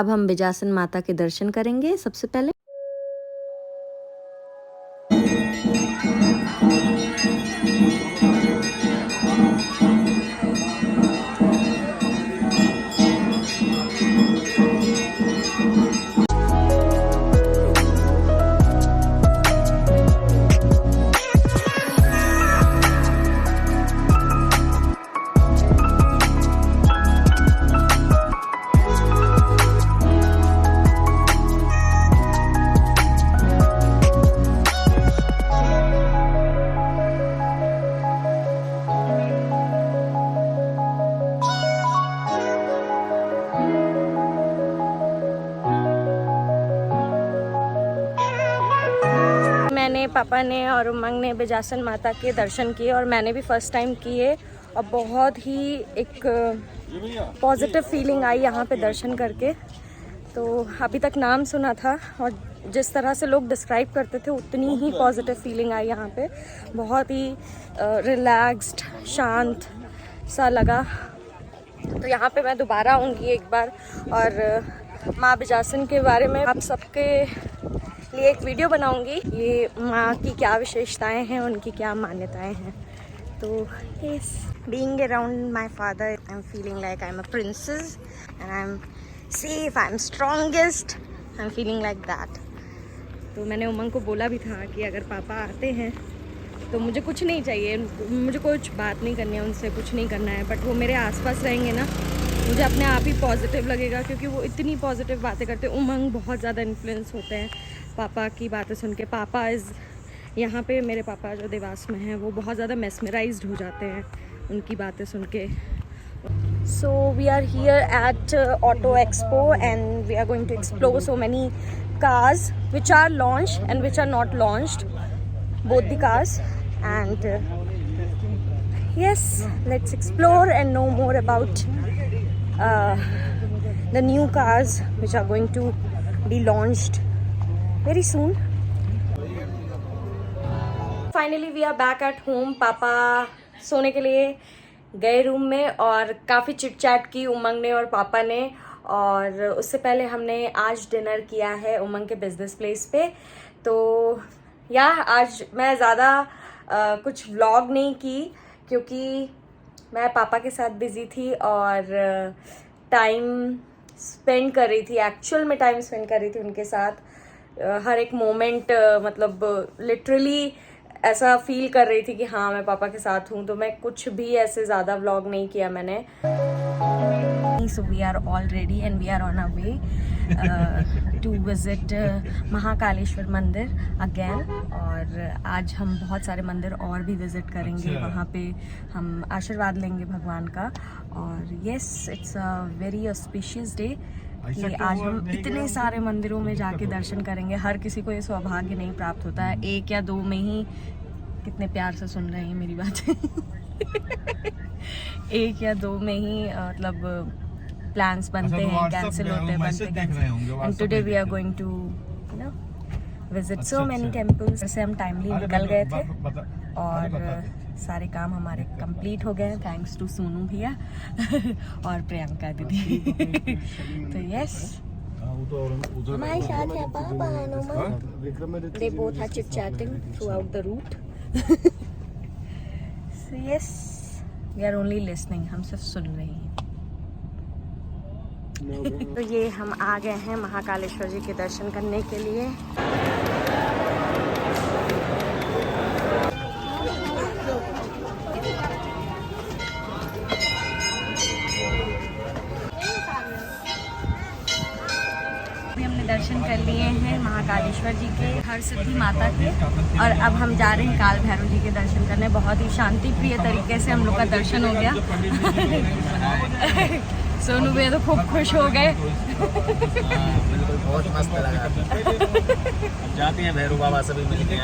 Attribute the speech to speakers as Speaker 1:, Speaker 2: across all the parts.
Speaker 1: अब हम बिजासन माता के दर्शन करेंगे सबसे पहले। मैंने, पापा ने और उमंग ने बिजासन माता के दर्शन किए और मैंने भी फर्स्ट टाइम किए और बहुत ही एक पॉजिटिव फीलिंग आई यहाँ पे दर्शन करके। तो अभी तक नाम सुना था और जिस तरह से लोग डिस्क्राइब करते थे उतनी ही पॉजिटिव फीलिंग आई यहाँ पे। बहुत ही रिलैक्स्ड, शांत सा लगा। तो यहाँ पे मैं दोबारा आऊँगी एक बार और माँ बिजासन के बारे में आप सबके लिए एक वीडियो बनाऊंगी। ये माँ की क्या विशेषताएं हैं, उनकी क्या मान्यताएं हैं। तो yes, being around my father I am feeling like I am a princess and I am safe, I am strongest, I am feeling like that. तो मैंने उमंग को बोला भी था कि अगर पापा आते हैं तो मुझे कुछ नहीं चाहिए, मुझे कुछ बात नहीं करनी है उनसे, कुछ नहीं करना है, बट वो मेरे आसपास रहेंगे ना, मुझे अपने आप ही पॉजिटिव लगेगा क्योंकि वो इतनी पॉजिटिव बातें करते हैं। उमंग बहुत ज़्यादा इन्फ्लुएंस होते हैं पापा की बातें सुन के। पापा इज़ यहाँ पे, मेरे पापा जो देवास में हैं वो बहुत ज़्यादा मेस्मराइज्ड हो जाते हैं उनकी बातें सुन के। So we are here at auto expo and we are going to explore so many cars which are launched and which are not launched, both the cars, and yes, let's explore and know more about the new cars which are going to be launched very soon. Finally we are back at home. पापा सोने के लिए गए room में और काफ़ी chit chat की उमंग ने और पापा ने। और उससे पहले हमने आज डिनर किया है उमंग के बिजनेस प्लेस पे। तो या आज मैं ज़्यादा कुछ व्लॉग नहीं की क्योंकि मैं पापा के साथ बिज़ी थी और टाइम स्पेंड कर रही थी, एक्चुअल में टाइम स्पेंड कर रही थी उनके साथ। हर एक मोमेंट मतलब लिटरली ऐसा फील कर रही थी कि हाँ मैं पापा के साथ हूँ। तो मैं कुछ भी ऐसे ज़्यादा व्लॉग नहीं किया मैंने। So we are all ready and we are on our way to visit Mahakaleshwar मंदिर again। और आज हम बहुत सारे मंदिर और भी विजिट करेंगे, वहाँ पे हम आशीर्वाद लेंगे भगवान का। और yes, it's a very auspicious day कि आज हम इतने सारे मंदिरों में जाके दर्शन करेंगे। हर किसी को ये सौभाग्य नहीं प्राप्त होता है, एक या दो में ही। कितने प्यार से सुन रहे हैं मेरी बातें एक या दो में ही मतलब प्लान्स बनते हैं, कैंसिल होते हैं, बनते हैं। And today we are going to visit so many temples. जैसे हम टाइमली निकल गए थे और सारे काम हमारे कंप्लीट हो गए थैंक्स टू सोनू भैया और प्रियंका दीदी। तो यस, हमारे साथ है पापा and Umang. They both are chit chatting throughout the route. So yes, we are only listening. हम सिर्फ सुन रहे हैं। तो ये हम आ गए हैं महाकालेश्वर जी के दर्शन करने के लिए। हमने दर्शन कर लिए हैं महाकालेश्वर जी के, हर सिद्धि माता के, और अब हम जा रहे हैं काल भैरव जी के दर्शन करने। बहुत ही शांति प्रिय तरीके से हम लोग का दर्शन हो गया। सोनू भैया तो खूब खुश हो गए।
Speaker 2: बिल्कुल बहुत मस्त लगा। अब जाते हैं भैरव बाबा से भी मिलके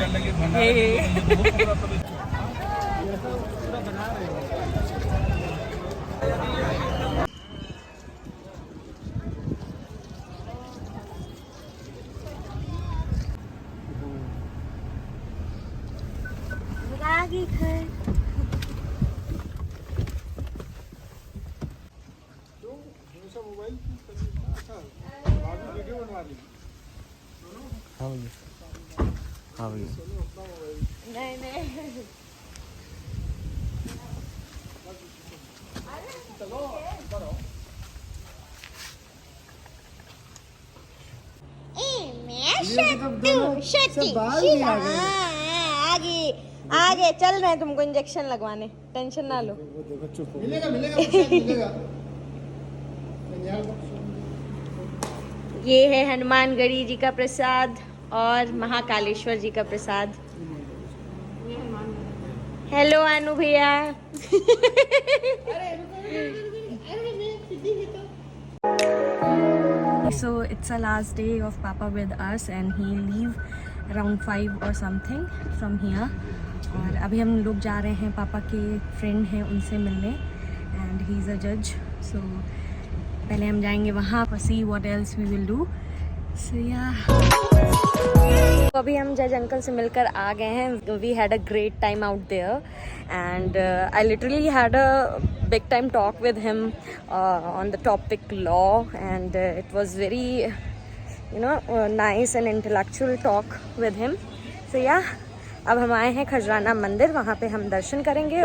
Speaker 1: मोबाइल
Speaker 2: हाँ भैया, हाँ भैया।
Speaker 1: नहीं नहीं आगे आगे चल रहे हैं तुमको इंजेक्शन लगवाने, टेंशन ना लो।
Speaker 3: मिलेगा मिलेगा।
Speaker 1: ये है हनुमानगढ़ी जी का प्रसाद और महाकालेश्वर जी का प्रसाद। हेलो अनु भैया। So it's the last day of Papa with us and he'll leave around 5 or something from here. और अभी हम लोग जा रहे हैं पापा के फ्रेंड हैं उनसे मिलने and he's a judge. So पहले हम जाएंगे वहाँ पर see what else we will do. So yeah. तो अभी हम जज अंकल से मिलकर आ गए हैं. We had a great time out there and I literally had a big time talk with him on the topic law and it was very nice and intellectual talk with him. So yeah, अब हम आए हैं खजराना मंदिर, वहाँ पे हम दर्शन करेंगे.